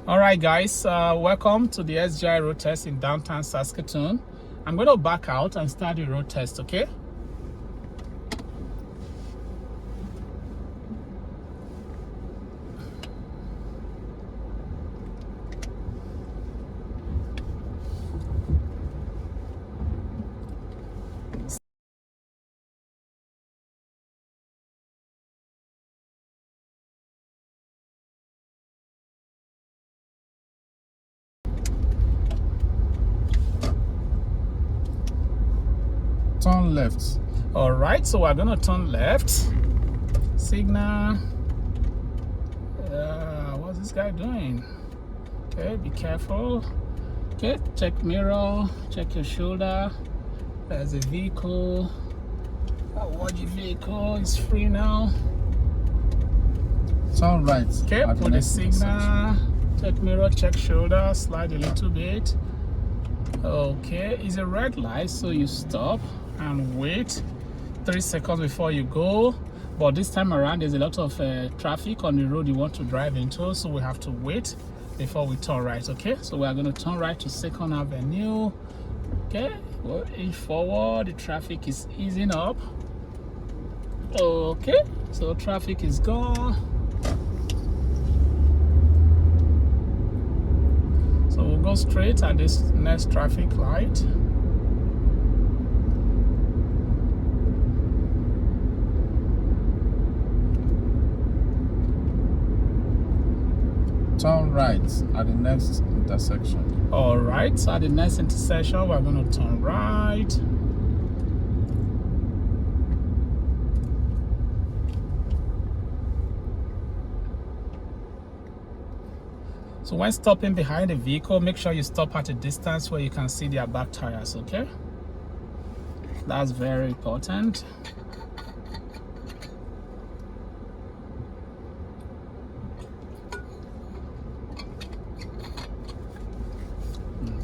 All right, guys, welcome to the SGI road test in downtown Saskatoon. I'm going to back out and start the road test, okay? Turn left. All right, so we're going to turn left. Signal. What's this guy doing? Okay, be careful. Okay, check mirror, check your shoulder. There's a vehicle. Watch the vehicle, it's free now. Turn right. Okay, put the signal. Check mirror, check shoulder, slide a little bit. Okay, it's a red light, so you stop and wait 3 seconds before you go. But this time around, there's a lot of traffic on the road you want to drive into, so we have to wait before we turn right. Okay, so we are going to turn right to 2nd Avenue. Okay, go inch forward. The traffic is easing up. Okay, so traffic is gone. So we'll go straight at this next traffic light. Turn right at the next intersection. All right, so at the next intersection, we're going to turn right. So when stopping behind the vehicle, make sure you stop at a distance where you can see their back tires, okay? That's very important.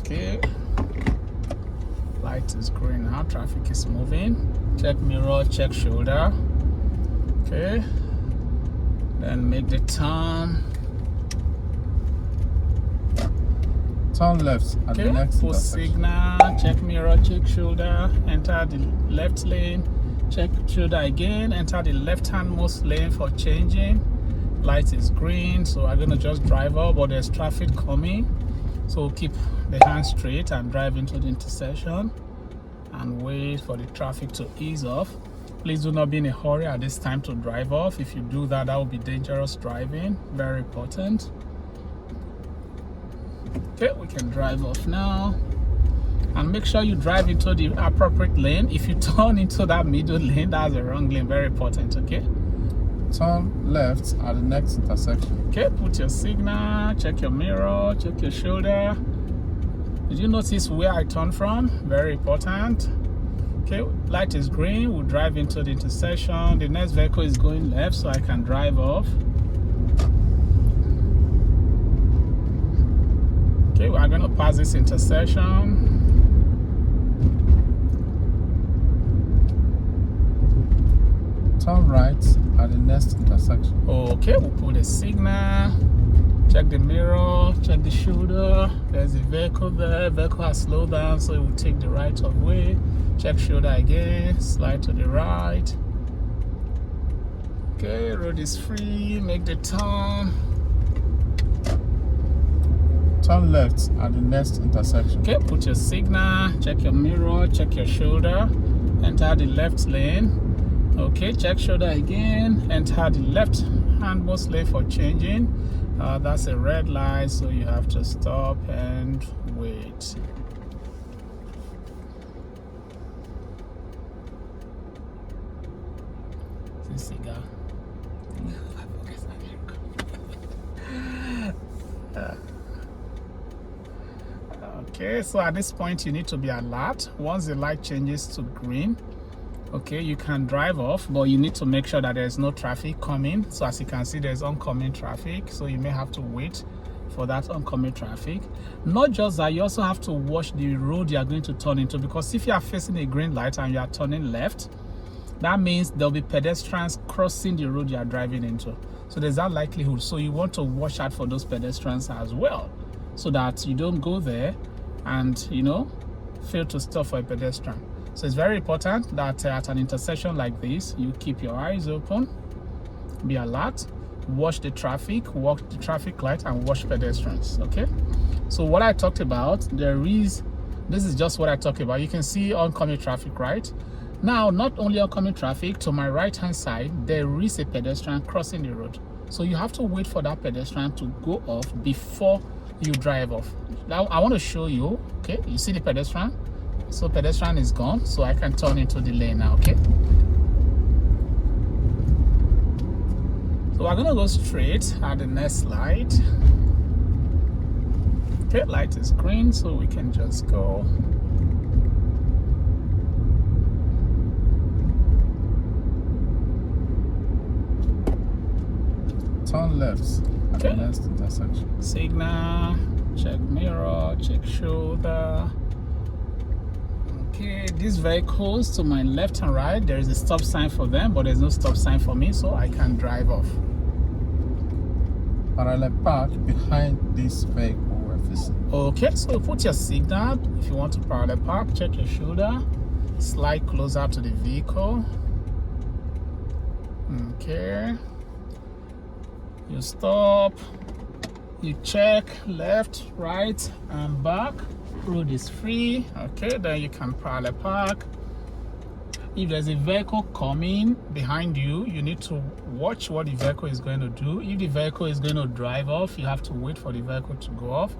Okay. Light is green now, traffic is moving. Check mirror, check shoulder. Okay. Then make the turn. Turn left at the next Put intersection. signal, check mirror, check shoulder, enter the left lane, check shoulder again, enter the left-handmost lane for changing. Light is green, so I'm gonna just drive up, but there's traffic coming. So keep the hand straight and drive into the intersection and wait for the traffic to ease off. Please do not be in a hurry at this time to drive off. If you do that, that will be dangerous driving. Very important. Okay, we can drive off now. And make sure you drive into the appropriate lane. If you turn into that middle lane, that's the wrong lane. Very important, okay? Turn left at the next intersection. Okay, put your signal, check your mirror, check your shoulder. Did you notice where I turned from? Very important. Okay, light is green. We'll drive into the intersection. The next vehicle is going left, so I can drive off. Okay, we're going to pass this intersection. Turn right at the next intersection. Okay, we'll put a signal. Check the mirror, check the shoulder. There's a vehicle there. Vehicle has slowed down, so it will take the right of way. Check shoulder again. Slide to the right. Okay, road is free. Make the turn. Turn left at the next intersection. Okay, put your signal, check your mirror, check your shoulder, enter the left lane. Okay, check shoulder again, enter the left-handmost lane for changing. That's a red light, so you have to stop and wait. This cigar. Okay, so at this point you need to be alert. Once the light changes to green, okay, you can drive off, but you need to make sure that there's no traffic coming. So as you can see, there's oncoming traffic, so you may have to wait for that oncoming traffic. Not just that, you also have to watch the road you are going to turn into, because if you are facing a green light and you are turning left, that means there'll be pedestrians crossing the road you are driving into. So there's that likelihood. So you want to watch out for those pedestrians as well, so that you don't go there and, you know, fail to stop for a pedestrian. So it's very important that at an intersection like this, you keep your eyes open, be alert, watch the traffic, walk the traffic light, and watch pedestrians. Okay, so what I talked about, this is just what I talked about. You can see oncoming traffic, right? Now, not only oncoming traffic, to my right hand side, there is a pedestrian crossing the road. So you have to wait for that pedestrian to go off before you drive off. Now, I want to show you, okay, you see the pedestrian? So pedestrian is gone, so I can turn into the lane now, okay? So we're gonna go straight at the next light. Okay, light is green, so we can just go. Turn left at the next intersection. Signal, check mirror, check shoulder. Okay, these vehicles to my left and right, there is a stop sign for them, but there's no stop sign for me, so I can drive off. Parallel park behind this vehicle we're facing. Okay, so put your signal. If you want to parallel park, check your shoulder, slide closer to the vehicle. Okay, you stop, you check left, right, and back. Road is free. Okay, then you can parallel park. If there's a vehicle coming behind you, you need to watch what the vehicle is going to do. If the vehicle is going to drive off, you have to wait for the vehicle to go off.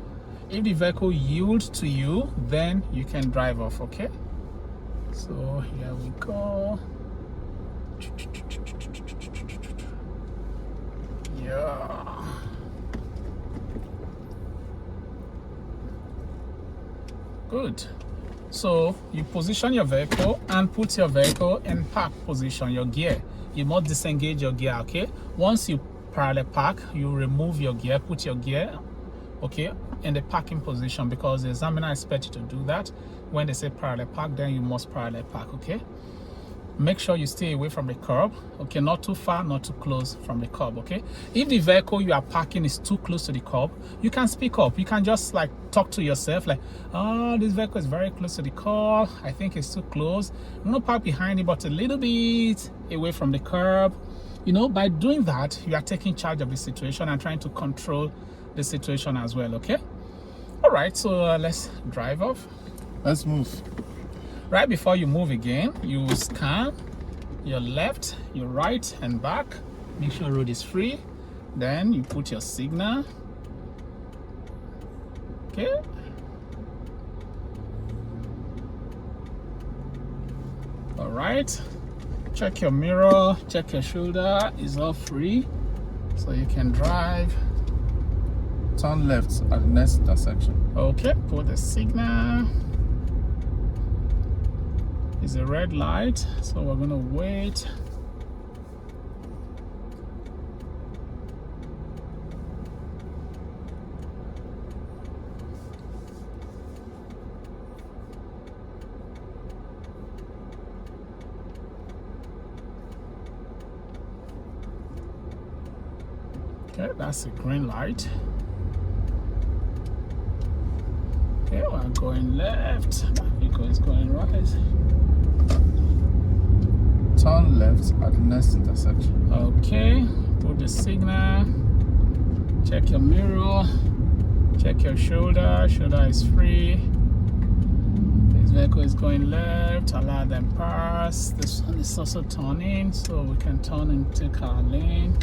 If the vehicle yields to you, then you can drive off. Okay, so here we go. Yeah. Good. So you position your vehicle and put your vehicle in park position, your gear. You must disengage your gear, okay? Once you parallel park, you remove your gear, put your gear, okay, in the parking position, because the examiner expects you to do that. When they say parallel park, then you must parallel park, okay? Make sure you stay away from the curb, okay? Not too far, not too close from the curb, okay? If the vehicle you are parking is too close to the curb, you can speak up. You can just like talk to yourself like, oh, this vehicle is very close to the curb. I think it's too close. I'm gonna park behind it, but a little bit away from the curb. You know, by doing that, you are taking charge of the situation and trying to control the situation as well, okay? All right, so let's drive off. Let's move. Right before you move again, you scan your left, your right, and back. Make sure road is free. Then you put your signal. Okay. All right. Check your mirror, check your shoulder. It's all free, so you can drive. Turn left at the next intersection. Okay, put the signal. It's a red light, so we're gonna wait. Okay, that's a green light. Okay, we're going left. That vehicle is going right. Turn left at the next intersection. Okay, put the signal. Check your mirror. Check your shoulder. Shoulder is free. This vehicle is going left. Allow them pass. This one is also turning, so we can turn and take our lane.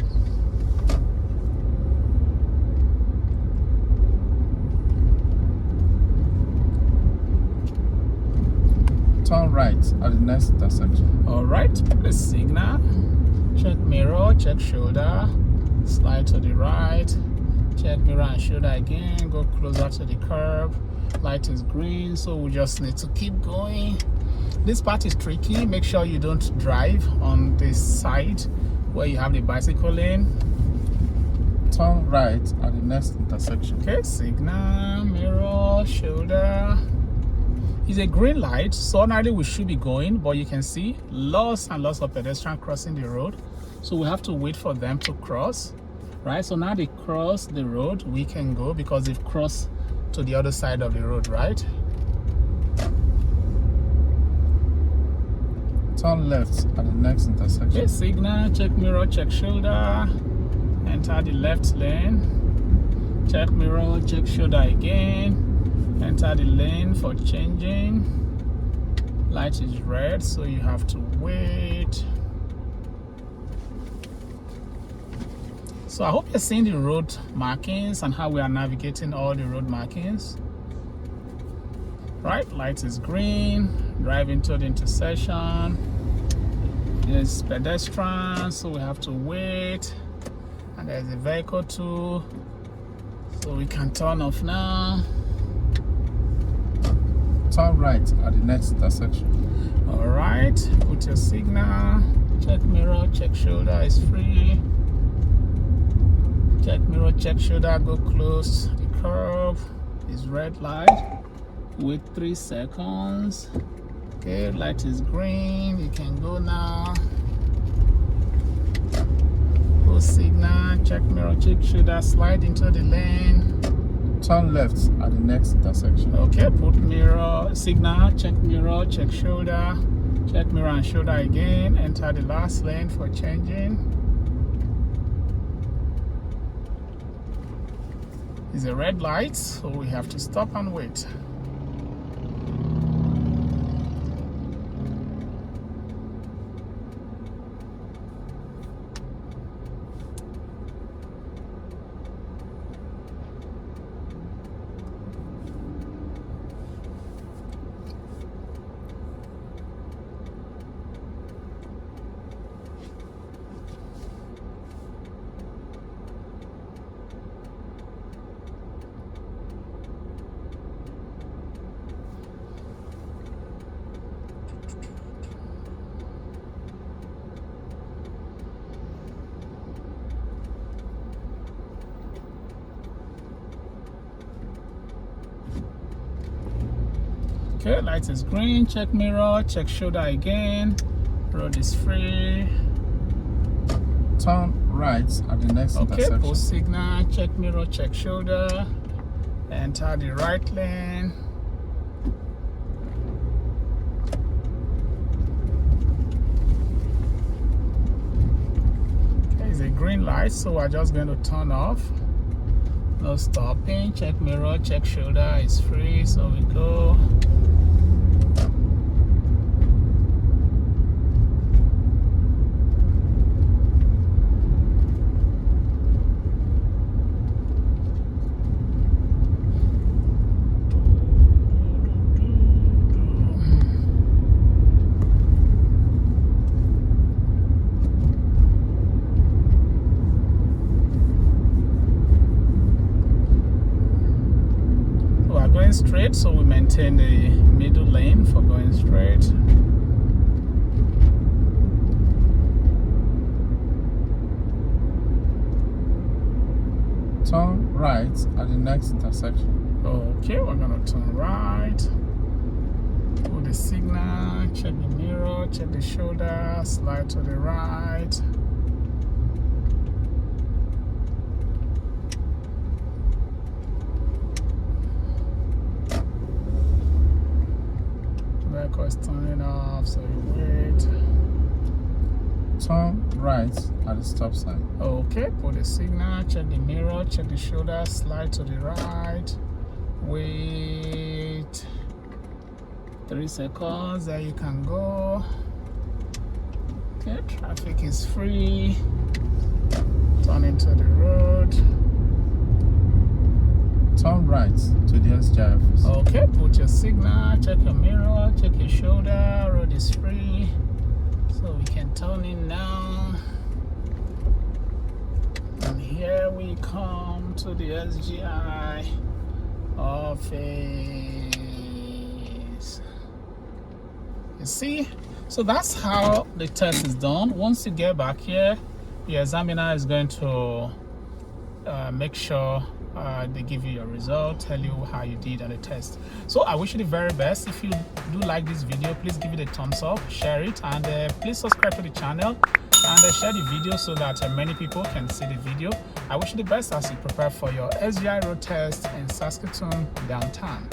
Turn right at the next intersection. All right, put the signal. Check mirror, check shoulder. Slide to the right. Check mirror and shoulder again. Go closer to the curb. Light is green, so we just need to keep going. This part is tricky. Make sure you don't drive on this side where you have the bicycle lane. Turn right at the next intersection. Okay, signal, mirror, shoulder. It's a green light, so ordinarily we should be going, but you can see lots and lots of pedestrians crossing the road. So we have to wait for them to cross, right? So now they cross the road, we can go because they've crossed to the other side of the road, right? Turn left at the next intersection. Okay, signal, check mirror, check shoulder, enter the left lane, check mirror, check shoulder again, enter the lane for changing. Light is red, so you have to wait. So I hope you're seeing the road markings and how we are navigating all the road markings. Right, light is green, drive into the intersection. There's pedestrians, so we have to wait. And there's a vehicle too, so we can turn off now. Turn right at the next intersection. All right, put your signal, check mirror, check shoulder is free. Check mirror, check shoulder, go close to the curb. Is red light. Wait 3 seconds. Okay, light is green. You can go now. Go signal, check mirror, check shoulder, slide into the lane. Turn left at the next intersection. Okay, put mirror, signal, check mirror, check shoulder, check mirror and shoulder again. Enter the last lane for changing. It's a red light, so we have to stop and wait. Okay, light is green, check mirror, check shoulder again. Road is free. Turn right at the next intersection. Okay, post signal, check mirror, check shoulder. Enter the right lane. Okay, it's a green light, so we're just going to turn off. No stopping, check mirror, check shoulder is free, so we go. Straight, so we maintain the middle lane for going straight. Turn right at the next intersection. Okay, we're gonna turn right. Put the signal, check the mirror, check the shoulder, slide to the right. Vehicle is turning off, so you wait. Turn right at the stop sign. Okay, put the signal, check the mirror, check the shoulder, slide to the right. Wait 3 seconds, there you can go. Okay, traffic is free. Turn into the road. Turn right to the SGI office. Okay, put your signal, check your mirror, check your shoulder, road is free. So we can turn in now. And here we come to the SGI office. You see? So that's how the test is done. Once you get back here, the examiner is going to make sure they give you your result, tell you how you did on the test. So I wish you the very best. If you do like this video, please give it a thumbs up, share it, and please subscribe to the channel and share the video so that many people can see the video. I wish you the best as you prepare for your SGI road test in Saskatoon downtown.